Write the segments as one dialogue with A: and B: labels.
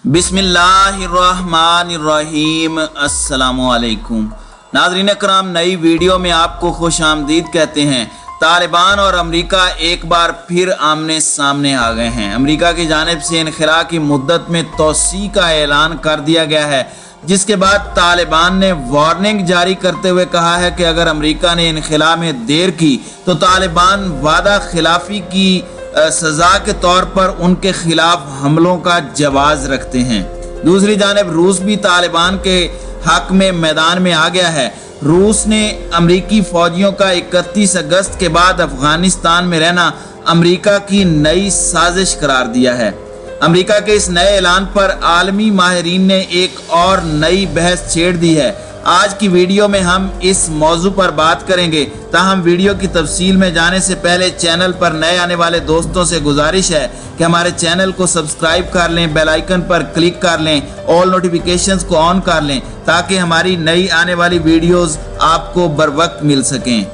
A: बिस्मिल्लाहिर्रहमानिर्रहीम। अस्सलामुअलैकुम नाज़रीन कराम, नई वीडियो में आपको खुश आमदीद कहते हैं। तालिबान और अमेरिका एक बार फिर आमने सामने आ गए हैं। अमेरिका की जानिब से इनखला की मुद्दत में तोसी का ऐलान कर दिया गया है, जिसके बाद तालिबान ने वार्निंग जारी करते हुए कहा है कि अगर अमेरिका ने इनखला में देर की तो तालिबान वादा खिलाफी की सजा के तौर पर उनके खिलाफ हमलों का जवाज रखते हैं। दूसरी जानिब रूस भी तालिबान के हक में मैदान में आ गया है। रूस ने अमरीकी फौजियों का 31 अगस्त के बाद अफगानिस्तान में रहना अमरीका की नई साजिश करार दिया है। अमरीका के इस नए ऐलान पर आलमी माहिरीन ने एक और नई बहस छेड़ दी है। आज की वीडियो में हम इस मौजू पर बात करेंगे। ताहम वीडियो की तफसील में जाने से पहले चैनल पर नए आने वाले दोस्तों से गुजारिश है कि हमारे चैनल को सब्सक्राइब कर लें, बेल आइकन पर क्लिक कर लें, ऑल नोटिफिकेशंस को ऑन कर लें ताकि हमारी नई आने वाली वीडियोस आपको बर वक्त मिल सकें।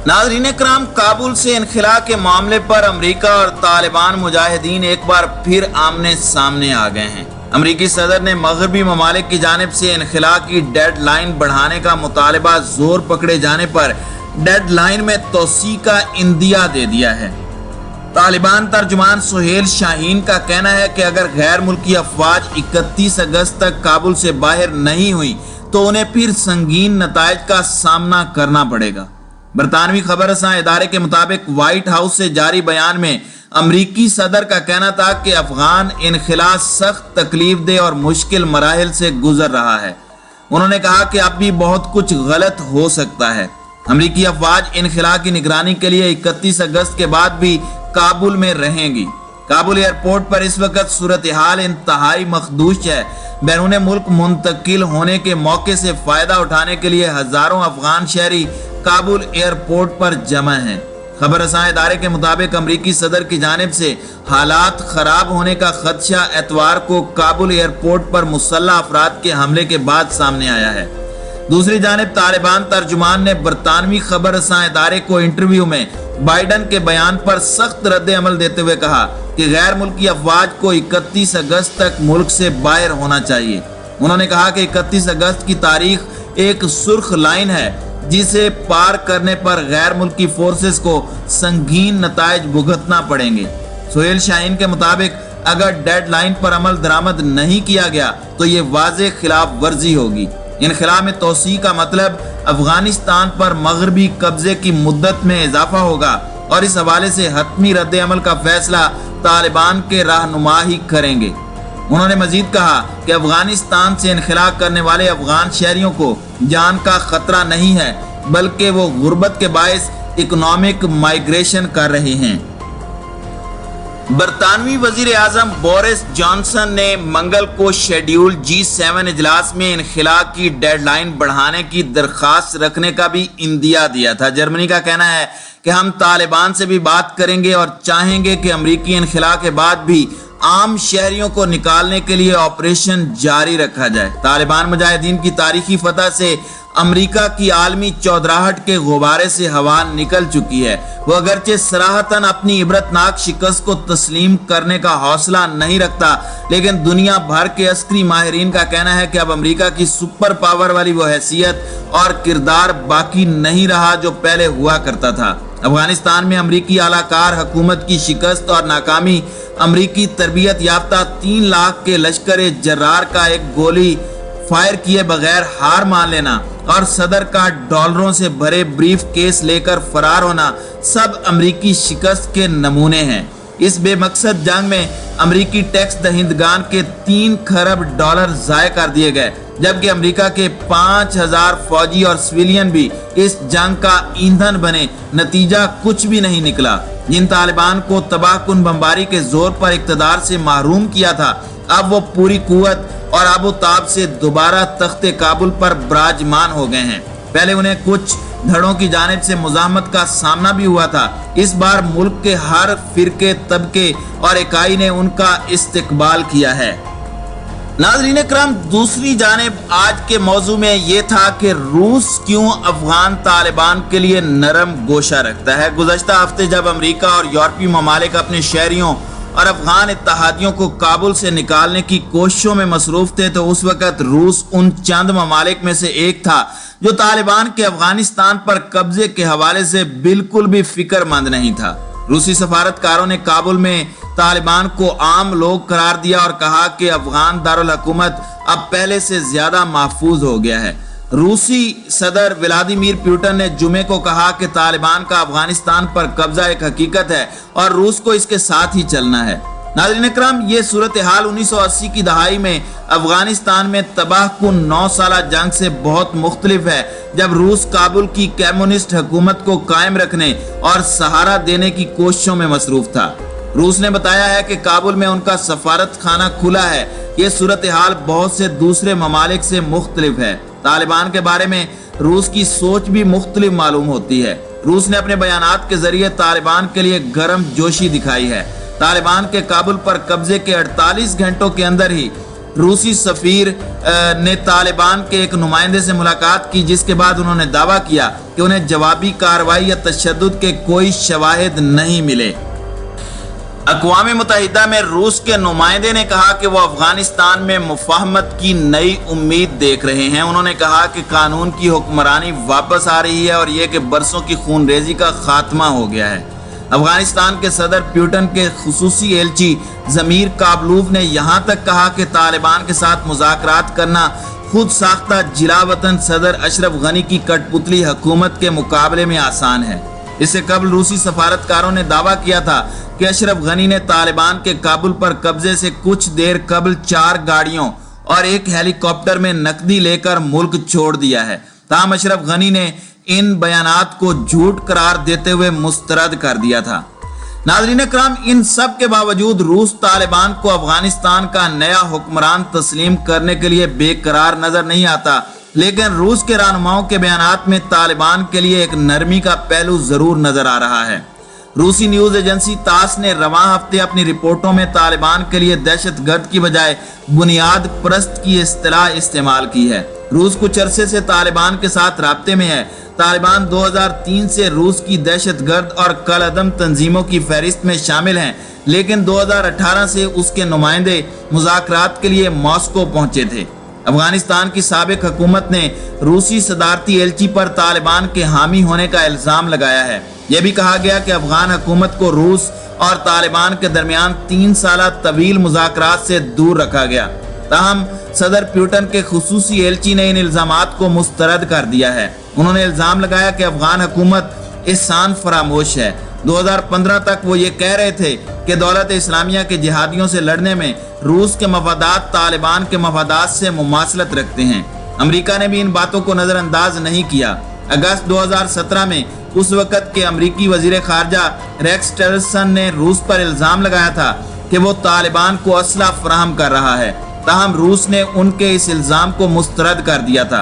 A: नाज़रीन कराम, काबुल से इनखला के मामले पर अमेरिका और तालिबान मुजाहिदीन एक बार फिर आमने सामने आ गए हैं। अमरीकी सदर ने मगरबी ममालिक की जानिब से इनखला की डेड लाइन बढ़ाने का मुतालबा जोर पकड़े जाने पर डेड लाइन में तोसी का इंदिया दे दिया है। तालिबान तर्जुमान सुहेल शाहीन का कहना है कि अगर गैर मुल्की अफवाज 31 अगस्त तक काबुल से बाहर नहीं हुई तो उन्हें फिर संगीन नताइज का सामना करना पड़ेगा। बरतानवी खबर रसां इदारे के मुताबिक व्हाइट हाउस से जारी बयान में अमरीकी सदर का कहना था कि अफगान इनखला सख्त तकलीफ दे और मुश्किल मराहिल से गुजर रहा है। उन्होंने कहा कि अब भी बहुत कुछ गलत हो सकता है। अमरीकी अफवाज इनखला की निगरानी के लिए 31 अगस्त के बाद भी काबुल में रहेंगी। काबुल एयरपोर्ट पर इस वक्त सूरत हाल इंतहाई मखदूश है। बैरून मुल्क मुंतकिल होने के मौके से फायदा उठाने के लिए हजारों अफगान शहरी काबुल एयरपोर्ट पर जमा हैं। खबर रसां इदारे के मुताबिक अमरीकी सदर की जानिब से हालात खराब होने का खदशा एतवार को काबुल एयरपोर्ट पर मुसल्लह अफराद के हमले के बाद सामने आया है। दूसरी जानिब तालिबान तर्जुमान ने बरतानवी खबर रसां इदारे को इंटरव्यू में बाइडन के बयान पर सख्त रद्द अमल देते हुए कहा कि गैर मुल्की अफवाज को 31 अगस्त तक मुल्क से बाहर होना चाहिए। उन्होंने कहा कि 31 अगस्त की तारीख एक सुर्ख लाइन है जिसे पार करने पर गैर मुल्की फोर्सेस को संगीन नताइज भुगतना पड़ेंगे। सुहेल शाहीन के मुताबिक अगर डेड लाइन पर अमल दरामद नहीं किया गया तो ये वाज़े खिलाफ वर्जी होगी। इनखला में तोसी का मतलब अफगानिस्तान पर मगरबी कब्जे की मुद्दत में इजाफा होगा और इस हवाले से हतमी रद्द अमल का फैसला तालिबान के रहनुमा ही करेंगे। उन्होंने मजीद कहा कि अफगानिस्तान से इनखला करने वाले अफगान शहरियों को जान का खतरा नहीं है, बल्कि वो गुर्बत के बायस इकोनॉमिक माइग्रेशन कर रहे हैं। बरतानवी वजीर आजम बोरिस जॉनसन ने मंगल को शेड्यूल G7 इजलास में इनखला की डेडलाइन बढ़ाने की दरखास्त रखने का भी इंदिया दिया था। जर्मनी का कहना है कि हम तालिबान से भी बात करेंगे और चाहेंगे कि अमरीकी इनखला के बाद भी आम शहरियों को निकालने के लिए ऑपरेशन जारी रखा जाए। तालिबान मुजाहिदीन की तारीखी फतह से अमेरिका की आलमी चौधराहट के गुब्बारे से हवा निकल चुकी है। वो अगरचे सराहतन अपनी इबरतनाक शिकस्त को तस्लीम करने का हौसला नहीं रखता, लेकिन दुनिया भर के अस्करी माहिरीन का कहना है कि अब अमेरिका की सुपर पावर वाली वो हैसियत और किरदार बाकी नहीं रहा जो पहले हुआ करता था। अफगानिस्तान में अमरीकी आलाकार हुकूमत की शिकस्त और नाकामी, अमरीकी तरबियत याफ्ता 3 लाख के लश्कर जर्रार का एक गोली फायर किए बगैर हार मान लेना और सदर का डॉलरों से भरे ब्रीफ केस लेकर फरार होना सब अमरीकी शिकस्त के नमूने हैं। इस बेमकसद जंग में अमरीकी टैक्स दहिंदगान के 3 खरब डॉलर ज़ाय कर दिए गए, जबकि अमेरिका के 5000 फौजी और सिविलियन भी इस जंग का ईंधन बने। नतीजा कुछ भी नहीं निकला। जिन तालिबान को तबाहकुन बमबारी के जोर पर इक्तदार से महरूम किया था, अब वो पूरी कुव्वत और आबोताब से दोबारा तख्ते काबुल पर विराजमान हो गए हैं। पहले उन्हें कुछ धड़ों की जानिब से मुज़ाहमत का सामना भी हुआ था। इस बार मुल्क के हर फिरके, तबके और इकाई ने उनका इस्तकबाल किया है। नाज़रीन कराम, दूसरी जानिब आज के मौजू में ये था कि रूस क्यों अफगान तालिबान के लिए नरम गोशा रखता है। गुज़श्ता हफ्ते जब अमेरिका और यूरोपीय ममालिक अपने शहरियों और अफगान इत्तेहादियों को काबुल से निकालने की कोशिशों में मसरूफ थे, तो उस वक्त रूस उन चंद ममालिक में से एक था जो तालिबान के अफगानिस्तान पर कब्जे के हवाले से बिल्कुल भी फिक्रमंद नहीं था। रूसी सफारतकारों ने काबुल में तालिबान को आम लोग करार दिया और कहा कि अफगान दारुल हुकूमत अब पहले से ज्यादा महफूज हो गया है। रूसी सदर व्लादिमीर पुतिन ने जुमे को कहा कि तालिबान का अफगानिस्तान पर कब्जा एक हकीकत है और रूस को इसके साथ ही चलना है। नाज़रीन इकराम, ये सूरत हाल 1980 की दहाई में अफगानिस्तान में तबाहकुन 9 साला जंग से बहुत मुख्तलिफ है, जब रूस काबुल की कम्युनिस्ट हुकूमत को कायम रखने और सहारा देने की कोशिशों में मसरूफ था। रूस ने बताया है कि काबुल में उनका सफारत खाना खुला है। ये सूरत हाल बहुत से दूसरे ममालिक से मुख्तलिफ है। तालिबान के बारे में रूस की सोच भी मुख्तलिफ मालूम होती है। रूस ने अपने बयानात के जरिए तालिबान के लिए गर्म जोशी दिखाई है। तालिबान के काबुल पर कब्जे के 48 घंटों के अंदर ही रूसी सफीर ने तालिबान के एक नुमाइंदे से मुलाकात की, जिसके बाद उन्होंने दावा किया कि उन्हें जवाबी कार्रवाई या तशद्दुद के कोई शवाहिद नहीं मिले। अक़वाम मुत्तहिदा में रूस के नुमाइंदे ने कहा कि वो अफगानिस्तान में मुफाहमत की नई उम्मीद देख रहे हैं। उन्होंने कहा कि कानून की हुक्मरानी वापस आ रही है और ये कि बरसों की खूनरेजी का खात्मा हो गया है। अफगानिस्तान के सदर पुतिन के खुसूसी एलची ज़मीर काबलूव ने यहाँ तक कहा कि तालिबान के साथ मुज़ाकरात करना खुद साख्ता जिलावतन सदर अशरफ गनी की कठपुतली हुकूमत के मुकाबले में आसान है। इससे कबल रूसी सफारतकारों ने दावा किया था कि अशरफ गनी ने तालिबान के काबुल पर कब्जे से कुछ देर कबल 4 गाड़ियों और एक हेलीकॉप्टर में नकदी लेकर मुल्क छोड़ दिया है। ताहम अशरफ गनी ने इन बयानात को झूठ करार देते हुए मुस्तरद कर दिया था। नाज़रीन इकराम, इन सब के बावजूद रूस तालिबान को अफगानिस्तान का नया हुक्मरान तस्लीम करने के लिए बेकरार नजर नहीं आता, लेकिन रूस के रहनुमाओं के बयानात में तालिबान के लिए एक नरमी का पहलू जरूर नजर आ रहा है। रूसी न्यूज एजेंसी तास ने रवां हफ्ते अपनी रिपोर्टों में तालिबान के लिए दहशतगर्द की बजाय बुनियाद परस्त की इस्तिलाह इस्तेमाल की है। रूस कुछ अरसे से तालिबान के साथ राब्ते में है। तालिबान 2003 से रूस की दहशतगर्द और कलअदम तंजीमों की फहरिस्त में शामिल हैं, लेकिन 2018 से उसके नुमाइंदे मुज़ाकरात के लिए मॉस्को पहुंचे थे। अफगानिस्तान की साबिक हुकूमत ने रूसी सदारती एलची पर तालिबान के हामी होने का इल्जाम लगाया है। यह भी कहा गया कि अफगान हुकूमत को रूस और तालिबान के दरमियान 3 साला तवील मुज़ाकरात से दूर रखा गया। ताहम सदर पुतिन के खुसूसी एलची ने इन इल्जामात को मुस्तरद कर दिया है। उन्होंने इल्जाम लगाया कि अफगान हुकूमत एहसान फरामोश है। 2015 तक वो ये कह रहे थे कि दौलत इस्लामिया के जिहादियों से लड़ने में रूस के मफादात तालिबान के मफादात से मुमासलत रखते हैं। अमेरिका ने भी इन बातों को नजरअंदाज नहीं किया। अगस्त 2017 में उस वक्त के अमरीकी वजीर खारजा रेक्स टिलरसन ने रूस पर इल्जाम लगाया था कि वो तालिबान को असला फराहम कर रहा है। ताहम रूस ने उनके इस इल्जाम को मुस्तरद कर दिया था।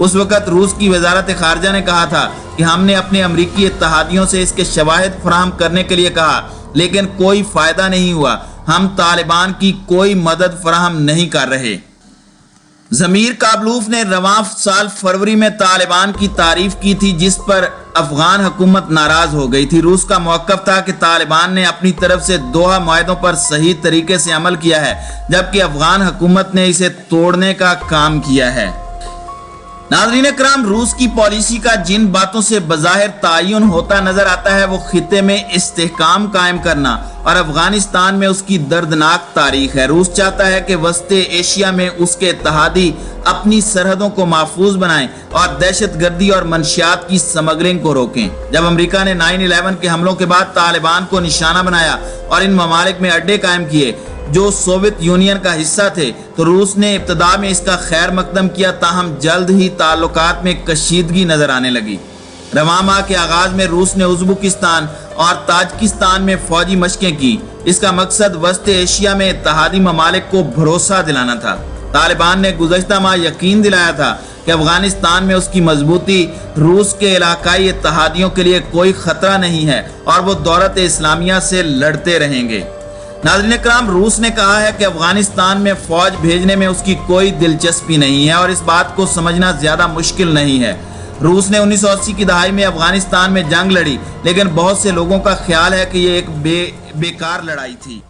A: उस वक्त रूस की वजारत खारजा ने कहा था कि हमने अपने अमरीकी इत्तेहादियों से इसके शवाहिद फराहम करने के लिए कहा, लेकिन कोई फायदा नहीं हुआ। हम तालिबान की कोई मदद फराहम नहीं कर रहे। ज़मीर काबलूफ ने रवां साल फरवरी में तालिबान की तारीफ की थी, जिस पर अफगान हुकूमत नाराज हो गई थी। रूस का मौक़िफ़ था कि तालिबान ने अपनी तरफ से दोहा मुआहदों पर सही तरीके से अमल किया है, जबकि अफगान हुकूमत ने इसे तोड़ने का काम किया है। नाज़रीन इकराम, रूस की पॉलिसी का जिन बातों से बज़ाहिर तायुन होता नजर आता है वो खिते में इस्तेहकाम कायम करना और अफगानिस्तान में उसकी दर्दनाक तारीख है। रूस चाहता है कि वस्ते एशिया में उसके इत्तेहादी अपनी सरहदों को महफूज बनाएं और दहशतगर्दी और मंशियात की स्मगलिंग को रोकें। जब अमेरिका ने 9/11 के हमलों के बाद तालिबान को निशाना बनाया और इन ममालिक में अड्डे कायम किए जो सोवियत यूनियन का हिस्सा थे, तो रूस ने इब्तदा में इसका खैर मकदम किया। ताहम जल्द ही ताल्लुकात में कशीदगी नजर आने लगी। रवां माह के आगाज में रूस ने उज़्बेकिस्तान और ताजिकिस्तान में फौजी मशकें की। इसका मकसद वस्ते एशिया में इत्तेहादी ममालिक को भरोसा दिलाना था। तालिबान ने गुज़श्ता माह यकीन दिलाया था कि अफगानिस्तान में उसकी मजबूती रूस के इलाकाई इत्तेहादियों के लिए कोई खतरा नहीं है और वो दौलत इस्लामिया से लड़ते रहेंगे। नाज़रीन इकराम, रूस ने कहा है कि अफगानिस्तान में फौज भेजने में उसकी कोई दिलचस्पी नहीं है और इस बात को समझना ज्यादा मुश्किल नहीं है। रूस ने 1980 की दहाई में अफगानिस्तान में जंग लड़ी, लेकिन बहुत से लोगों का ख्याल है कि ये एक बेकार लड़ाई थी।